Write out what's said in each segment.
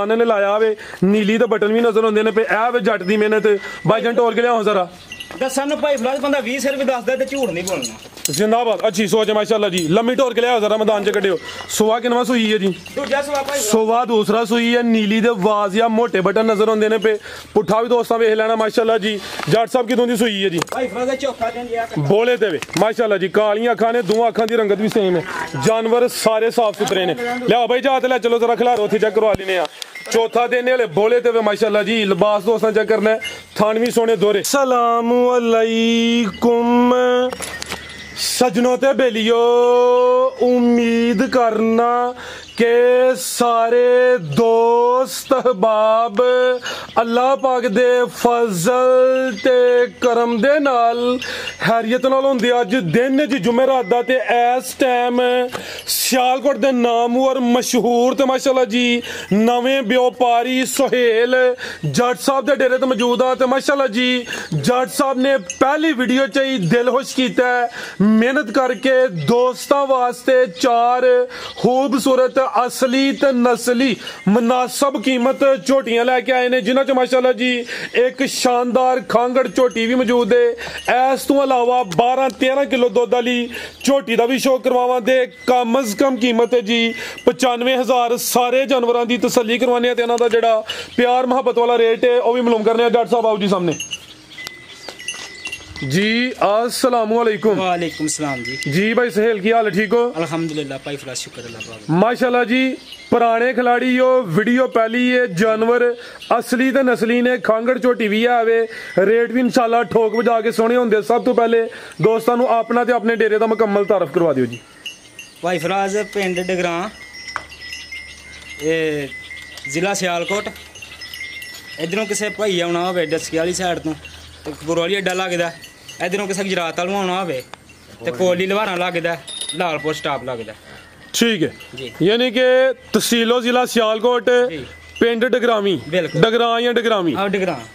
ने लाया वे नीली तो बटन भी नजर आते हैं पे ए वे जट दी मेहनत भाई जान टोल के लिया जरा दसन भाई फिलहाल बंदा 20 रुपए दसदा ते झूठ नहीं बोलना जिंदाबाद अच्छी सोच है माशाल्लाह जी लम्मी टोर के लिया जरा मैदान च कड्डियो सुवा किनवा सुई है जी दूजा सुवा भाई सुवा दूसरा सुई है नीली दे वाज या मोटे बटन नजर आते हैं पे पुट्ठा भी दोस्तां वेख लेना माशाल्लाह जी जट साहब कितों दी सुई है जी भाई फिलहाल चौका देन लिया बोले ते वे माशाल्लाह जी कालियां अखां ने दोवां अखां दी रंगत भी सेम है जानवर सारे साफ सुथरे ने लिया भाई जाते ले चलो जरा खिलारो उत्थे चेक करवा लेने आ चौथा देने वाले बोले ते माशाल्लाह जी लिबास दोस्तां चेक करना है थान भी सोने दोरे सलाम अलैकुम सजनों ते बेलियो उम्मीद करना के सारे दोस्त अहबाब अल्लाह पाक दे फजल ते करम दे नाल हैरियत नाल होंदे अज दिन च जुमेरात दा ते इस टाइम सियालकोट दे नामवर मशहूर ते माशाल्लाह जी नवें व्यापारी सुहेल जट साहब दे डेरे ते मौजूद आ ते माशाल्लाह जी जट साहब ने पहली वीडियो च ही दिल खुश कीता है मेहनत करके दोस्तां वास्ते 4 खूबसूरत असली ते नस्ली मुनासब कीमत झोटियां लैके आए ने जिन्हां च माशाल्लाह जी एक शानदार खांगड़ झोटी भी मौजूद है इस तो अलावा 12-13 किलो दुध वाली झोटी का भी शो करवावां दे कम अज कम कीमत है जी 95,000 सारे जानवरों की तसल्ली करवाने ते इन्हां दा जिहड़ा प्यार मुहब्बत वाला रेट है वह भी मालूम करने डॉक्टर साहब आओ जी सामने जी अस्सलाम वालेकुम वालेकुम सलाम जी भाई सहेल की हाल ठीक हो अल्हम्दुलिल्लाह भाई फिलहाल शुक्र अल्लाह पाक माशाल्लाह जी पुराने खिलाड़ी हो वीडियो पहली है जानवर असली ते नस्ली ने खांगड़ झोटी भी आवे रेट भी इंशाल्लाह ठोक बजा के सोने होंगे सब तो पहले दोस्तों को अपना ते अपने डेरे का मुकम्मल तारफ करवा दियो जी भाई फिलहाल पिंड डगरां जिला सियालकोट इधरों किसी भाई आना हो डस्की वाली साइड तो कपूर वाली अड्डा लगता इधरों किसी गुजरात वालों आना हो कोली लवारा लगता लालपुर स्टाप लगता ठीक है यानी कि तहसीलो जिला सियालकोट पिंड डगरामी डगरां या डगरामी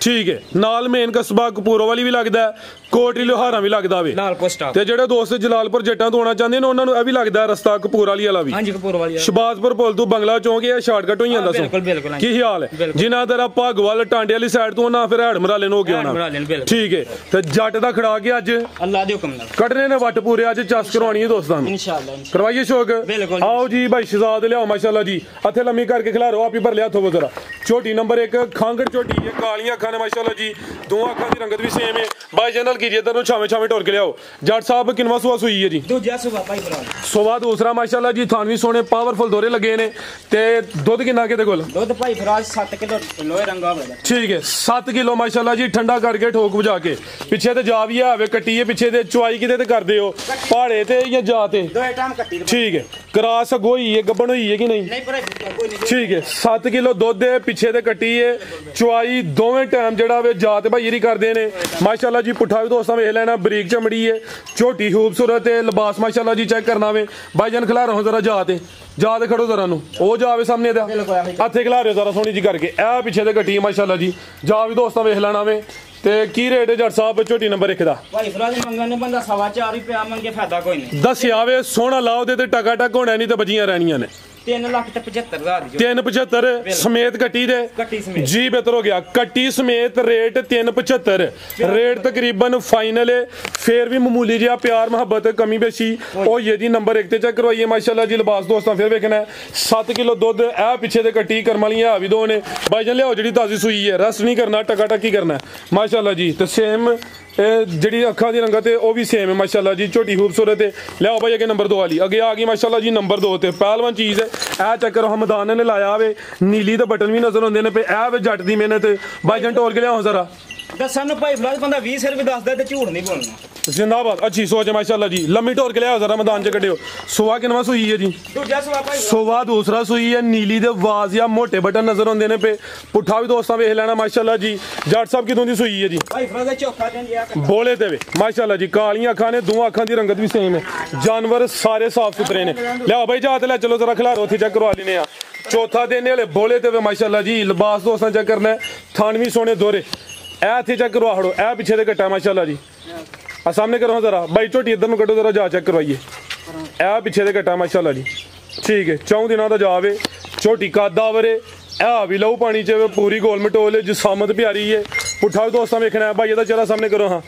ठीक है नाल मेन कस्बा कपूरो वाली भी लगता है कोटरी लोहारा भी लगता वे ते जेडे दोस्त जलालपुर जट्टां तो आना चाहते हैं उन्होंने भी लगता है रस्ता कपूर वाली वाला भी शबाजपुर पुल तो बंगला चौंक या शार्टकट हो जाता सो की हाल है जिन्ना तेरा भागवाल टांडे वाली साइड तो ना फिर हैड मराले हो गया ठीक है ते जट दा खड़ा के अज अल्लाह दे हुक्म नाल कटने ने वट पूरे अज चस करवानी है दोस्तां इंशाअल्लाह करवाइए शौक आओ जी भाई शहजाद लियाओ माशाल्लाह जी हथे लम्मी करके खिलारो आप ही भर लिया थो जरा झोटी नंबर 1 खांगड़ झोटी है कालियां अखां ने माशाल्लाह जी दो अखां दी रंगत भी सेम है भाई जनरल कीजिए इधर छावे छावे टोर के लियाओ जट साहब किनवा सुवा सुई है जी दूजा सुवा भाई सुवा दूसरा माशाल्लाह जी थान भी सोने पावरफुल दोरे लगे ने ते दुध कितना के कोल दुध भाई फिराज 7 किलो लोहे रंगा वाला ठीक है 7 किलो माशाल्लाह जी ठंडा करके ठोक बजा के पीछे ते जा भी आवे कट्टी है पीछे ते चुआई किते ते कर दे हो पहाड़े ते या जाते दो टाइम कट्टी ठीक है क्रास अगोई है गब्बन हुई है कि नहीं ठीक है 7 किलो दुध है पीछे ते कट्टी है चुआई दोवें टाइम जड़ा वे जात भाई यही करते हैं माशाल्लाह जी पुट्ठा भी दोस्तों वेख लेना बरीक चमड़ी है झोटी खूबसूरत है लिबास माशाल्लाह जी चेक करना वे भाईजान खिला रहा हूँ जरा जाते खड़ो जरा नु ओ जावे सामने दा हथे खिला रहे जरा सोनी जी करके ए पीछे ते कट्टी माशाल्लाह जी जा भी दोस्तों वेख लेना वे ते की रेट है जट साहब झोटी नंबर 1 दा भाई फिलहाल मंगने बंदा 4.5 रुपया मंगे फायदा कोई नहीं दसिया वे सोना लाओ दे ते टका टक होना नहीं ते बजियां रहनियां ने 3,75,000 375 समेत कट्टी दे जी बेहतर हो गया कट्टी समेत रेट 375 रेट तकरीबन फाइनल है फिर भी मामूली जिहा प्यार मुहब्बत कमी बेशी ओ ये जी नंबर 1 ते चेक करवाइए माशाल्लाह जी लिबास दोस्तों फिर वेखना 7 किलो दुध ए पीछे ते कट्टी करम वालियां भी दो ने भाईजान लियाओ जी ताजी सुई है रेस्ट नहीं करना टका टकी करना माशाल्लाह जी तो सेम जी अखा की रंगत है वह भी सेम है माशाल्लाह जी झोटी खूबसूरत है लियाओ भाई अगे नंबर 2 वाली अगे आ गई माशाल्लाह जी नंबर 2 ते पहलवान चीज़ है ए चक्कर हमदान ने लाया वे नीली तो बटन भी नजर आते हैं पे ए वे जट की मेहनत भाईजान टोल के लियाओ जरा दसन भाई फिलहाल बंदा 20 रुपए दसदा ते झूठ नहीं बोलना जिंदाबाद अच्छी सोच है माशाल्लाह जी लम्मी टोर के लिया जरा मैदान च कड्डियो सुवा किनवा सुई है जी दूजा सुवा भाई सुवा दूसरा सुई है नीली दे वाज या मोटे बटन नजर आते हैं पे पुट्ठा भी दोस्तां वेख लेना माशाल्लाह जी जट साहब कितों दी सुई है जी भाई फिलहाल चौका देन लिया बोले ते वे माशाल्लाह जी कालियां अखां ने दो अखां दी रंगत भी सेम है जानवर सारे साफ सुथरे ने लियाओ भाई जाते ले चलो जरा खिलारो उत्थे चेक करवा लेने आ चौथा देने वाले बोले ते वे माशाल्लाह जी लिबास दोस्तां चेक करना थान भी सोने दोरे ए इत्थे चेक करवा खड़ो ए पीछे ते कट्टा माशाल्लाह जी आ सामने करो जरा भाई झोटी इधर में कटो जरा जा चेक करवाइए ए पीछे ते कट्टा माशाल्लाह जी ठीक है 4 दिनों का जावे झोटी का दावरे ਆ ਵੀ ਲਹੂ ਪਾਣੀ ਚ पूरी गोल मटोल जिसामत प्यारी है पुट्ठा भी दोस्तों वेखना है भाई ਇਹਦਾ चेहरा सामने करो हाँ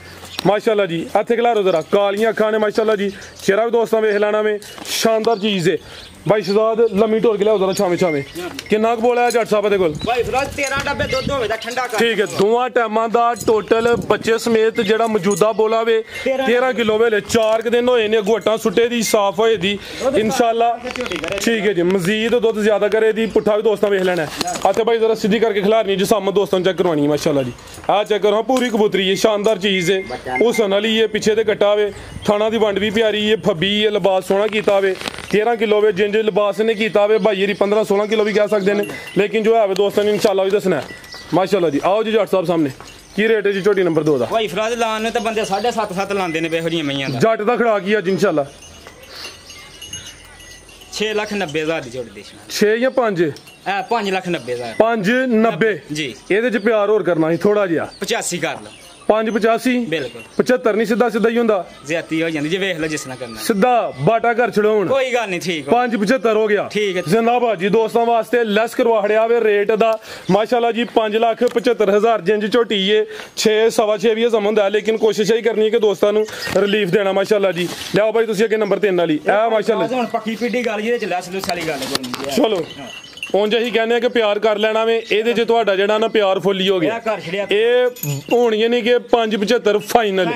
माशाल्लाह जी इत्थे खिलारो जरा कालियां अखां ने माशाल्लाह जी चेहरा भी दोस्तों वेख लेना में शानदार चीज़ है भाई शहजाद लम्मी ढोल के लियाओ जरा छावे छावे किन्ना क बोला है जट साहब दे कोल भाई फिरोज 13 डब्बे दुੱਧ ਹੋਵੇ ਦਾ ਠੰਡਾ ਕਰ ठीक है दोवां टाइमां दा टोटल बच्चे समेत जेड़ा मौजूदा बोला वे 13 किलो वेले 4 दिन होए ने गोटा सुट्टे दी साफ होए दी इंशाल्लाह ठीक है जी मजीद दुध ज्यादा करे दी पुट्ठा भी दोस्तों वेख लेना अच्छा भाई जरा सीधी करके खिलारनी जिसामत दोस्तों चेक करवानी है माशाल्लाह जी आ चेक करो पूरी कबूतरी है शानदार चीज है हुसन वाली है पीछे ते कट्टा वे थाना दी वंड भी प्यारी है फब्बी है लिबास सोहना कीता वे 13 किलो वे जिंज लिबास ने कीता वे भाई 15-16 किलो भी कह सकते हैं लेकिन जो है दोस्तों ने इंशाल्लाह भी दसना है माशाल्लाह जी आओ जी जट साहब सामने की रेट है जी झोटी नंबर 2 दा भाई फिरोज लान ने तो बंदे 7.5 लांदे ने बेहो जी मईयां दा जट दा खड़ा की अज इंशाल्लाह 6,90,000 ਦੀ ਝੋਟੀ ਦੇਣਾ 6 या 5 ਐ 5,90,000 590 ਜੀ ਇਹਦੇ ਚ ਪਿਆਰ ਹੋਰ ਕਰਨਾ ਸੀ ਥੋੜਾ ਜਿਹਾ 85 ਕਰ ਲਓ 585 ਬਿਲਕੁਲ 75 ਨਹੀਂ ਸਿੱਧਾ ਸਿੱਧਾ ਹੀ ਹੁੰਦਾ ਜ਼ਿਆਤੀ ਹੋ ਜਾਂਦੀ ਜੇ ਵੇਖ ਲਓ ਜਿਸ ਨਾਲ ਕਰਨਾ ਸਿੱਧਾ ਬਾਟਾ ਘਰ ਛਡਾਉਣ ਕੋਈ ਗੱਲ ਨਹੀਂ ਠੀਕ 575 ਹੋ ਗਿਆ ਠੀਕ ਹੈ ਜ਼ਿੰਦਾਬਾਦ ਜੀ ਦੋਸਤਾਂ ਵਾਸਤੇ ਲੈਸ ਕਰਵਾ ਖੜਿਆ ਵੇ ਰੇਟ ਦਾ ਮਾਸ਼ਾਅੱਲਾ ਜੀ 5,75,000 ਜਿੰਜ ਝੋਟੀ ਏ 6.5 ਵੀ ਸਮ ਹੁੰਦਾ ਲੇਕਿਨ ਕੋਸ਼ਿਸ਼ ਹੀ ਕਰਨੀ ਹੈ ਕਿ ਦੋਸਤਾਂ ਨੂੰ ਰਿਲੀਫ ਦੇਣਾ ਮਾਸ਼ਾਅੱਲਾ ਜੀ ਲਿਆਓ ਬਾਈ ਤੁਸੀਂ ਅੱਗੇ ਨੰਬਰ 3 ਵਾਲੀ ਇਹ ਮਾਸ਼ਾਅੱਲਾ ਹੁਣ ਪੱਕੀ ਪਿੱਡੀ ਗੱਲ ਜਿਹਦੇ ਚ ਲੈਸ ਲੂਸ ਵਾਲੀ ਗੱਲ ਕਰਨੀ ਚਲੋ ਉਂਝ ਅਸੀਂ ਕਹਿੰਦੇ ਆ ਕਿ ਪਿਆਰ ਕਰ ਲੈਣਾ ਵੇ ਇਹਦੇ 'ਚ ਤੁਹਾਡਾ ਜਿਹੜਾ ਨਾ ਪਿਆਰ ਫੁੱਲੀ ਹੋ ਗਿਆ ਇਹ ਹੋਣੀਆਂ ਨਹੀਂ ਕਿ 575 ਫਾਈਨਲ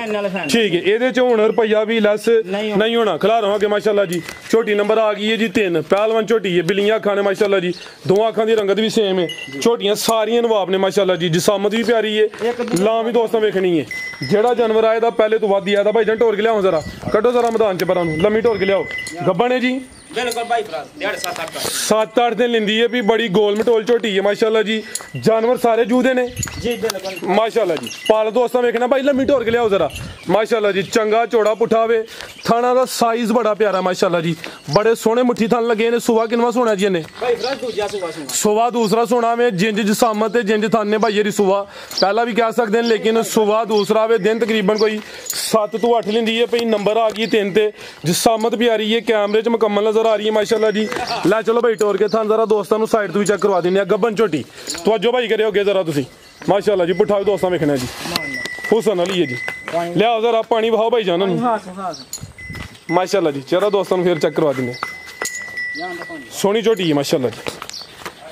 ਠੀਕ ਹੈ ਇਹਦੇ 'ਚ ਹੁਣ ਰੁਪਈਆ ਵੀ ਲੈਸ ਨਹੀਂ ਹੋਣਾ ਖਿਲਾਰੋ ਅੱਗੇ ਮਾਸ਼ਾਅੱਲਾ ਜੀ ਛੋਟੀ ਨੰਬਰ ਆ ਗਈ ਹੈ ਜੀ 3 ਪਹਿਲਵਾਨ ਝੋਟੀ ਹੈ ਬਿੱਲੀਆਂ ਅੱਖਾਂ ਨੇ ਮਾਸ਼ਾਅੱਲਾ ਜੀ ਦੋਵਾਂ ਅੱਖਾਂ ਦੀ ਰੰਗਤ ਵੀ ਸੇਮ ਹੈ ਝੋਟੀਆਂ ਸਾਰੀਆਂ ਨਵਾਬ ਨੇ ਮਾਸ਼ਾਅੱਲਾ ਜੀ ਜਿਸਾਮਤ ਵੀ ਪਿਆਰੀ ਹੈ ਲਾਂ ਵੀ ਦੋਸਤਾਂ ਵੇਖਣੀ ਹੈ ਜਿਹੜਾ ਜਾਨਵਰ ਆਏ ਦਾ ਪਹਿਲੇ ਤੋਂ ਵੱਧ ਹੀ ਆਦਾ ਭਾਈ ਜਾਨ ਢੋਰ ਕੇ ਲਿਆਓ ਜ਼ਰਾ ਕੱਢੋ ਜ਼ਰਾ ਮੈਦਾਨ 'ਚ ਪਰਾਂ ਨੂੰ ਲੰਮੀ ਢੋਰ ਕੇ ਲਿਆਓ ਗੱਬਣ ਹੈ ਜੀ बिल्कुल भाई फ्राज 7-8 दिन लिंदी है भी बड़ी गोल मटोल झोटी है माशाल्लाह जी जानवर सारे जूदे ने जी बिल्कुल माशाल्लाह जी पाल दोस्तों वेखना भाई लम्मी ढोर के लियाओ जरा माशाल्लाह जी चंगा चौड़ा पुठा वे थाना दा साइज बड़ा प्यारा माशाल्लाह जी बड़े सोहने मुट्ठी थान लगे ने सुबह किनवा सोना जी ने भाई फ्राज दूसरा सुबह दूसरा सोना में जिंज जिसामत है जिंज थान ने भाई ये सुबह पहला भी कह सकते हैं लेकिन सुबह दूसरा वे दिन तकरीबन कोई 7 ਤੋਂ 8 लिंदी है भाई नंबर आ गई 3 ते जिसामत प्यारी है कैमरे च मुकम्मल नजर आ रही है माशाल्लाह जी ला चलो भाई टोर के थान जरा दोस्तों ਨੂੰ साइड ਤੋਂ ਵੀ ਚੈੱਕ ਕਰਵਾ ਦਿੰਦੇ ਆ ਗੱਬਨ ਝੋਟੀ ਤਵੱਜੋ ਭਾਈ ਕਰਿਓ ਅੱਗੇ ਜ਼ਰਾ ਤੁਸੀਂ ਮਾਸ਼ਾਅੱਲਾ ਜੀ ਪੁੱਠਾ ਵੀ ਦੋਸਤਾਂ ਵੇਖਣਾ ਜੀ ਹੁਸਨ ਵਾਲੀ ਹੈ ਜੀ ਲਿਆਓ ਜ਼ਰਾ ਪਾਣੀ ਵਹਾਓ ਭਾਈ ਜਾਨਾਂ ਨੂੰ ਮਾਸ਼ਾਅੱਲਾ ਜੀ ਚਿਹਰਾ ਦੋਸਤਾਂ ਨੂੰ ਫੇਰ ਚੈੱਕ ਕਰਵਾ ਦਿੰਦੇ ਸੋਹਣੀ ਝੋਟੀ ਹੈ ਮਾਸ਼ਾਅੱਲਾ ਜੀ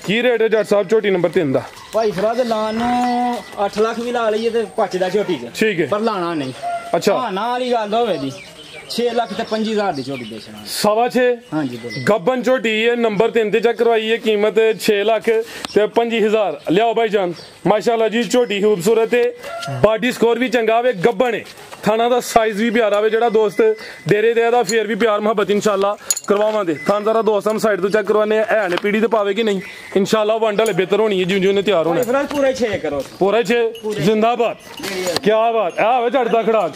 ਕੀ ਰੇਟ ਹੈ ਜੱਟ ਸਾਹਿਬ ਝੋਟੀ ਨੰਬਰ 3 ਦਾ ਭਾਈ ਫਰਾਦ ਲਾਣ ਨੂੰ 8 ਲੱਖ ਵੀ ਲਾ ਲਈਏ ਤੇ ਪੱਚਦਾ ਝੋਟੀ ਚ ਠੀਕ ਹੈ ਪਰ ਲਾਣਾ ਨਹੀਂ ਅੱਛਾ ਹਾਂ ਨਾਲ ਵਾਲੀ ਗੱਲ ਹੋਵੇ ਜੀ 6 ਲੱਖ ਤੇ 25,000 ਦੀ ਝੋਟੀ ਵੇਚਣਾ 6.5 ਹਾਂਜੀ ਬੋਲੋ ਗੱਬਨ ਝੋਟੀ ਹੈ ਨੰਬਰ 3 ਤੇ ਚੈੱਕ ਕਰਵਾਈ ਹੈ ਕੀਮਤ 6 ਲੱਖ ਤੇ 25,000 ਲਿਆਓ ਭਾਈ ਜਾਨ ਮਾਸ਼ਾਅੱਲਾ ਜੀ ਝੋਟੀ ਖੂਬਸੂਰਤ ਹੈ ਬਾਡੀ ਸਕੋਰ ਵੀ ਚੰਗਾ ਵੇ ਗੱਬਨ ਹੈ थाना ਦਾ ਸਾਈਜ਼ ਵੀ ਪਿਆਰਾ ਵੇ ਜਿਹੜਾ ਦੋਸਤ ਡੇਰੇ ਦੇ ਦਾ ਫੇਰ ਵੀ ਪਿਆਰ ਮੁਹੱਬਤ ਇਨਸ਼ਾਅੱਲਾ ਕਰਵਾਵਾਂਗੇ ਥਾਨ ਜ਼ਰਾ ਦੋਸਤਾਂ ਨੂੰ ਸਾਈਡ ਤੋਂ ਚੈੱਕ ਕਰਵਾਨੇ ਹੈ ਨੇ ਪੀੜੀ ਤੇ ਪਾਵੇ ਕਿ ਨਹੀਂ ਇਨਸ਼ਾਅੱਲਾ ਵੰਡਲ ਬਿਹਤਰ ਹੋਣੀ ਹੈ ਜਿਉਂ ਜਿਉਂ ਨੇ ਤਿਆਰ ਹੋਣਾ ਫਰਾਦ ਪੂਰੇ 6 ਕਰੋ ਪੂਰਾ 6 ਜ਼ਿੰਦਾਬਾਦ ਕੀ ਬਾਤ ਆ ਵੇ ਝੜਦਾ ਖੜਾ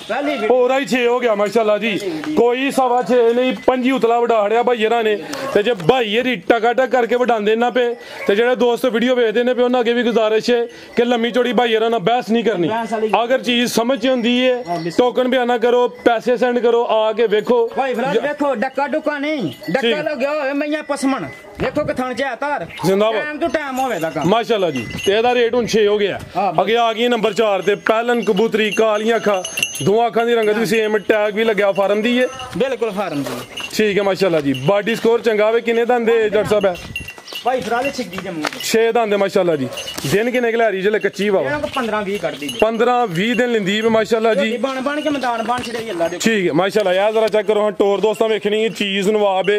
ਪੂਰਾ ਹੀ 6 ਹੋ ਗਿਆ ਮਾਸ਼ਾਅੱਲਾ ਜੀ ਕੋਈ 6.5 ਨਹੀਂ 5 ਉਤਲਾ ਵਡਾੜਿਆ ਭਾਈਰਾਂ ਨੇ ਤੇ ਜੇ ਭਾਈਏ ਟਕਾ ਟਕ ਕਰਕੇ ਵਡਾਉਂਦੇ ਨਾ ਪਏ ਤੇ ਜਿਹੜੇ ਦੋਸਤ ਵੀਡੀਓ ਵੇਖਦੇ ਨੇ ਪਏ ਉਹਨਾਂ ਅੱਗੇ ਵੀ ਗੁਜ਼ਾਰਿਸ਼ ਹੈ ਕਿ ਲੰਮੀ ਚੌੜੀ ਭਾਈਰਾਂ ਨਾਲ ਬਹਿਸ ਨਹੀਂ ਕਰਨੀ ਅਗਰ ਚੀਜ਼ ਸਮਝ ਚ ਹੁੰਦੀ ਹੈ ਟੋਕਨ ਬਿਆਨਾ ਕਰੋ ਪੈਸੇ ਸੈਂਡ ਕਰੋ ਆ ਕੇ ਵੇਖੋ ਭਾਈ ਫਰਾਦ ਵੇਖੋ ਡੱਕਾ ਡੁੱਕਾ ਨਹੀਂ ਡੱਕਾ ਲੱਗਿਆ ਹੋਵੇ ਮਈਆਂ ਪਸਮਣ ਵੇਖੋ ਕਿ ਥਣ ਚ ਹੈ ਤਾਰ ਟਾਈਮ ਤੋਂ ਟਾਈਮ ਹੋਵੇ ਦਾ ਕੰਮ ਮਾਸ਼ਾਅੱਲਾ ਜੀ ਤੇ ਇਹਦਾ ਰੇਟ ਹੁਣ 6 ਹੋ ਗਿਆ ਅੱਗੇ ਆ ਗਈ ਨੰਬਰ 4 ਤੇ ਪਹਿਲਨ ਕਬੂਤਰੀ ਕਾਲੀਆਂ ਅੱਖਾਂ ਦੋਵਾਂ ਅੱਖਾਂ ਦੀ ਰੰਗਤ ਵੀ ਸੇਮ ਟੈਗ ਵੀ ਲੱਗਿਆ ਫਾਰਮ ਦੀ ਹੈ ਬਿਲਕੁਲ ਫਾਰਮ ਦੀ ਠੀਕ ਹੈ ਮਾਸ਼ਾਅੱਲਾ ਜੀ ਬਾਡੀ ਸਕੋਰ ਚੰਗਾ ਵੇ ਕਿੰਨੇ ਦੰਦੇ ਜੱਟ ਸਾਹਿਬ ਹੈ ਭਾਈ ਫਰਾਦ ਛਿੱਗੀ ਜੰਮੂ 6 ਦੰਦੇ ਮਾਸ਼ਾਅੱਲਾ ਜੀ ਦਿਨ ਕਿੰਨੇ ਖਿਲਾਰੀ ਜਲੇ ਕੱਚੀ ਵਾ 15-20 ਕੱਢਦੀ 15-20 ਦਿਨ ਲਿੰਦੀ ਵੀ ਮਾਸ਼ਾਅੱਲਾ ਜੀ ਬਣ ਕੇ ਮੈਦਾਨ ਬਣ ਛੜੇ ਅੱਲਾ ਦੇ ਠੀਕ ਹੈ ਮਾਸ਼ਾਅੱਲਾ ਯਾਰ ਜ਼ਰਾ ਚੈੱਕ ਕਰੋ ਹਾਂ ਟੋਰ ਦੋਸਤਾਂ ਵੇਖਣੀ ਹੈ ਚੀਜ਼ ਨਵਾਬ ਹੈ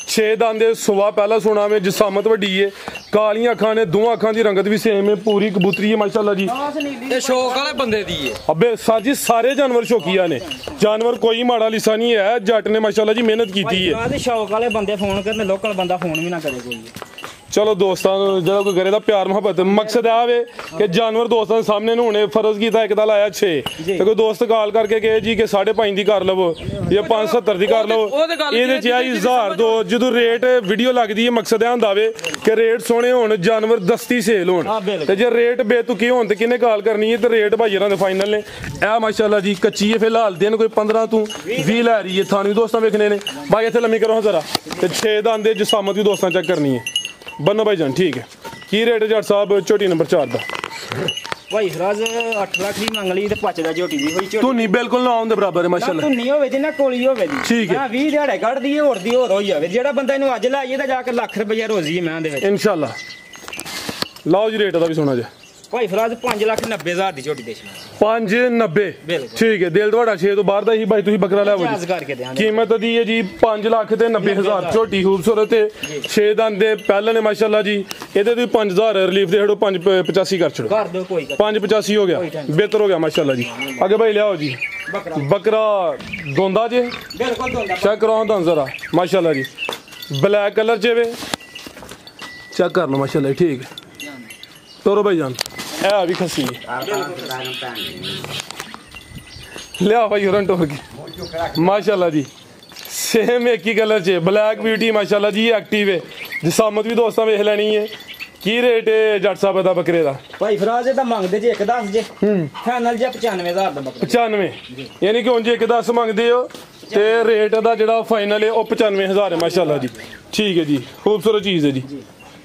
6 ਦੰਦੇ ਸੁਬਾ ਪਹਿਲਾ ਸੁਣਾ ਵੇ ਜਿਸਾਮਤ ਵੱਡੀ ਹੈ ਕਾਲੀਆਂ ਅੱਖਾਂ ਨੇ ਦੋਵਾਂ ਅੱਖਾਂ ਦੀ ਰੰਗਤ ਵੀ ਸੇਮ ਹੈ ਪੂਰੀ ਕਬੂਤਰੀ ਹੈ ਮਾਸ਼ਾਅੱਲਾ ਜੀ ਇਹ ਸ਼ੌਕ ਵਾਲੇ ਬੰਦੇ ਦੀ ਹੈ ਅਬੇ ਸਾਜੀ ਸਾਰੇ ਜਾਨਵਰ ਸ਼ੌਕੀਆ ਨੇ ਜਾਨਵਰ ਕੋਈ ਮਾੜਾ ਲਿਸਾ ਨਹੀਂ ਹੈ ਜੱਟ ਨੇ ਮਾਸ਼ਾਅੱਲਾ ਜੀ ਮਿਹਨਤ ਕੀਤੀ ਹੈ ਆਹ ਸ਼ੌਕ ਵਾਲੇ ਬੰਦੇ ਫੋਨ ਕਰਨ ਲੋਕਲ ਬੰਦਾ ਫੋਨ ਵੀ ਨਾ ਕਰੇ ਕੋਈ ਚਲੋ ਦੋਸਤਾਂ ਨੂੰ ਜਿਹੜਾ ਕੋਈ ਕਰੇ ਦਾ ਪਿਆਰ ਮੁਹੱਬਤ ਮਕਸਦ ਆਵੇ ਕਿ ਜਾਨਵਰ ਦੋਸਤਾਂ ਦੇ ਸਾਹਮਣੇ ਨੂੰ ਹੁਣੇ ਫਰਜ਼ ਕੀਤਾ ਇੱਕ ਦਾ ਲਾਇਆ 6 ਤੇ ਕੋਈ ਦੋਸਤ ਕਾਲ ਕਰਕੇ ਕਹੇ ਜੀ ਕਿ 5.5 ਦੀ ਕਰ ਲਵੋ ਜਾਂ 570 ਦੀ ਕਰ ਲਵੋ ਇਹਦੇ ਚ ਆਈ 1000 ਦੋ ਜਦੋਂ ਰੇਟ ਵੀਡੀਓ ਲੱਗਦੀ ਹੈ ਮਕਸਦ ਇਹ ਹੁੰਦਾ ਵੇ ਕਿ ਰੇਟ ਸੋਹਣੇ ਹੋਣ ਜਾਨਵਰ ਦਸਤੀ ਸੇਲ ਹੋਣ ਤੇ ਜੇ ਰੇਟ ਬੇਤੁਕੀ ਹੋਣ ਤੇ ਕਿਹਨੇ ਕਾਲ ਕਰਨੀ ਹੈ ਤੇ ਰੇਟ ਭਾਈਆਂ ਦੇ ਫਾਈਨਲ ਨੇ ਇਹ ਮਾਸ਼ਾਅੱਲਾ ਜੀ ਕੱਚੀ ਹੈ ਫਿਲਹਾਲ ਦਿਨ ਕੋਈ 15 ਤੋਂ 20 ਲੈ ਰਹੀ ਹੈ ਥਾਣੀ ਦੋਸਤਾਂ ਵੇਖਣੇ ਨੇ ਬਾਈ ਇੱਥੇ ਲੰਮੀ ਕਰੋ ਜ਼ਰਾ ਤੇ 6 ਦੰਦ ਦੇ ਜਿਸਾਮਤ ਵੀ ਦੋਸਤਾਂ ਚੈੱਕ ਕਰਨੀ ਹੈ बनो भाई जान ठीक है ਕੀ ਰੇਟ ਜੱਟ ਸਾਹਿਬ ਝੋਟੀ ਨੰਬਰ 4 ਦਾ? ਭਾਈ ਫਰਾਜ਼ 8 ਲੱਖ ਦੀ ਮੰਗ ਲਈ ਤੇ ਪਚਦਾ ਝੋਟੀ ਦੀ ਹੋਈ ਝੋਟੀ ਧੁੰਨੀ ਬਿਲਕੁਲ ਨਾ ਆਉਣ ਦੇ ਬਰਾਬਰ ਹੈ ਮਾਸ਼ਾਅੱਲਾ। ਧੁੰਨੀ ਹੋਵੇ ਤੇ ਨਾ ਕੋਲੀ ਹੋਵੇ ਦੀ ਠੀਕ ਹੈ। 20 ਦਿਹਾੜੇ ਕੱਢਦੀ ਏ, ਹੋਰ ਦੀ ਹੋਰ ਹੋਈ ਜਾਵੇ। ਜਿਹੜਾ ਬੰਦਾ ਇਹਨੂੰ ਅੱਜ ਲਾਈਏ ਤਾਂ ਜਾ ਕੇ ਲੱਖ ਰੁਪਈਆ ਰੋਜ਼ੀ ਹੈ ਮੈਂ ਦੇ ਵਿੱਚ ਇਨਸ਼ਾਅੱਲਾ। ਲਾਓ ਜੀ ਰੇਟ ਦਾ ਵੀ ਸੁਣਾ ਜੇ। ਭਾਈ ਫਰਾਜ਼ 5,90,000 ਦੀ ਝੋਟੀ ਦੇ 590। ਬਿਲਕੁਲ। ਠੀਕ ਹੈ। ਦਿਲ ਤੁਹਾਡਾ 6 ਤੋਂ ਬਾਹਰ ਦਾ ਹੀ ਭਾਈ, ਤੁਸੀਂ ਬੱਕਰਾ ਲੈ ਆਵੋ ਜਾਇਜ਼ ਜੀ। ਕਰਕੇ ਦਿਆਂਗੇ। ਕੀਮਤ ਦੀ ਹੈ ਜੀ 5,90,000 ਝੋਟੀ ਖੂਬਸੂਰਤ ਤੇ 6 ਦੰਦ ਦੇ ਪਹਿਲੇ ਨੇ ਮਾਸ਼ਾਅੱਲਾ ਜੀ। ਇਹਦੇ ਤੁਸੀਂ 5,000 ਰਿਲੀਫ ਦੇ ਹੜੋ 585 ਕਰ ਛੜੋ। ਕਰ ਦਿਓ ਕੋਈ ਗੱਲ 585 ਹੋ ਗਿਆ, ਬਿਹਤਰ ਹੋ ਗਿਆ ਮਾਸ਼ਾਅੱਲਾ ਜੀ। ਅੱਗੇ ਭਾਈ ਲਿਆਓ ਜੀ ਬੱਕਰਾ ਬੱਕਰਾ ਦੋਂਦਾ ਜੇ ਬਿਲਕੁਲ ਦੋਂਦਾ ਚੈੱਕ ਕਰਾਓ ਤਾਂ ਜ਼ਰਾ ਮਾਸ਼ਾਅੱਲਾ ਜੀ। ਬਲੈਕ ਕਲਰ ਚ ਵੇ ਚੈੱਕ ਕਰ ਲਓ ਮਾਸ਼ਾਅੱਲਾ ਜੀ। ਠੀਕ ਹੈ ਤੋਰੋ ਭਾਈ ਜਾਨ ਇਹ ਵੀ ਖੱਸੀ ਲਿਆ ਭਾਈ ਹੋਰਾਂ ਟੋਰ ਕੇ ਮਾਸ਼ਾਅੱਲਾ ਜੀ। ਸੇਮ ਇੱਕ ਹੀ ਕਲਰ ਚ ਬਲੈਕ ਬਿਊਟੀ ਮਾਸ਼ਾਅੱਲਾ ਜੀ। ਐਕਟਿਵ ਹੈ ਜਿਸਾਮਤ ਵੀ ਦੋਸਤਾਂ ਵੇਖ ਲੈਣੀ ਹੈ। ਕੀ ਰੇਟ ਹੈ ਜੱਟ ਸਾਹਿਬ ਦਾ ਬੱਕਰੇ ਦਾ? ਭਾਈ ਫਰਾਜ਼ ਇਹ ਤਾਂ ਮੰਗਦੇ ਜੇ 1,10 ਜੇ ਫਾਈਨਲ ਜੇ 95,000 ਦਾ ਬੱਕਰਾ 95 ਯਾਨੀ ਕਿ ਉਂਝ 1,10 ਮੰਗਦੇ ਹੋ ਤੇ ਰੇਟ ਦਾ ਜਿਹੜਾ ਫਾਈਨਲ ਹੈ ਉਹ 95,000 ਹੈ ਮਾਸ਼ਾਅੱਲਾ ਜੀ। ਠੀਕ ਹੈ ਜੀ, ਖੂਬਸੂਰਤ ਚੀਜ਼ ਹੈ ਜੀ।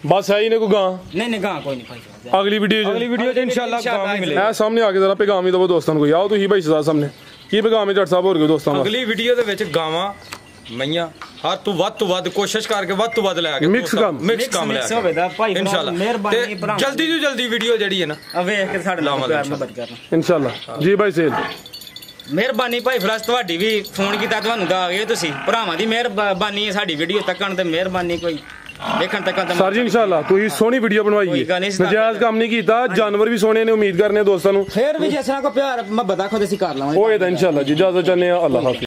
ਬਸ ਹੈ ਹੀ ਨੇ ਕੋਈ ਗਾਂ? ਨਹੀਂ ਗਾਂ ਕੋਈ ਨਹੀਂ ਭਾਈ। ਅਗਲੀ ਵੀਡੀਓ ਚ ਇਨਸ਼ਾਅੱਲਾ ਗਾਂ ਮਿਲੇ। ਇਹ ਸਾਹਮਣੇ ਆ ਕੇ ਜ਼ਰਾ ਪੈਗਾਮ ਹੀ ਦਵੋ ਦੋਸਤਾਂ ਨੂੰ ਕੋਈ। ਆਓ ਤੁਸੀਂ ਭਾਈ ਸਦਾ ਸਾਹਮਣੇ ਕੀ ਪੈਗਾਮ ਹੈ ਜੱਟ ਸਾਹਿਬ ਹੋਰ ਕੋਈ ਦੋਸਤਾਂ ਨੂੰ? ਅਗਲੀ ਵੀਡੀਓ ਦੇ ਵਿੱਚ ਗਾਵਾਂ ਮਈਆਂ ਹਰ ਤੋਂ ਵੱਧ ਕੋਸ਼ਿਸ਼ ਕਰਕੇ ਵੱਧ ਤੋਂ ਵੱਧ ਲੈ ਕੇ ਮਿਕਸ ਕੰਮ ਲੈ ਕੇ ਹੋਵੇਗਾ ਭਾਈ ਇਨਸ਼ਾਅੱਲਾ। ਮਿਹਰਬਾਨੀ ਭਰਾ ਜਲਦੀ ਤੋਂ ਜਲਦੀ ਵੀਡੀਓ ਜਿਹੜੀ ਹੈ ਨਾ ਆ ਵੇਖ ਕੇ ਸਾਡੇ ਨਾਲ ਪਿਆਰ ਮੁਹੱਬਤ ਕਰਨਾ ਇਨਸ਼ਾਅੱਲਾ ਜੀ ਭਾਈ ਸੇਲ। ਮਿਹਰਬਾਨੀ ਭਾਈ ਫਰਾਜ਼ ਤੁਹਾਡੀ ਵੀ ਫੋਨ ਕੀਤਾ ਤੁਹਾਨੂੰ ਗਾ ਗਏ ਤੁਸੀਂ ਭਰਾਵਾਂ ਦੀ ਮਿਹਰਬਾਨੀ ਹੈ ਸਾਡੀ ਵੀਡੀਓ ਤੱਕਣ ਤੇ ਮਿਹਰਬਾਨੀ ਕੋਈ ਦੇਖਣ ਤੱਕ ਸਰ ਜੀ ਇਨਸ਼ਾਅੱਲਾ ਤੁਸੀਂ ਸੋਹਣੀ ਵੀਡੀਓ ਬਣਵਾਈ ਹੈ। ਨਜਾਇਜ਼ ਕੰਮ ਨਹੀਂ ਕੀਤਾ। ਜਾਨਵਰ ਵੀ ਸੋਹਣੇ ਨੇ। ਉਮੀਦ ਕਰਨੇ ਦੋਸਤਾਂ ਨੂੰ ਫੇਰ ਵੀ ਜਿਸ ਤਰ੍ਹਾਂ ਕੋ ਪਿਆਰ ਮੁਹੱਬਤ ਆਖੋ ਤੇ ਅਸੀਂ ਕਰ ਲਵਾਂਗੇ। ਉਹ ਇਹਦਾ ਇਨਸ਼ਾਅੱਲਾ ਜੀ। ਇਜਾਜ਼ਤ ਚਾਹੁੰਦੇ ਆ। ਅੱਲਾਹ ਹਾਫਿਜ਼।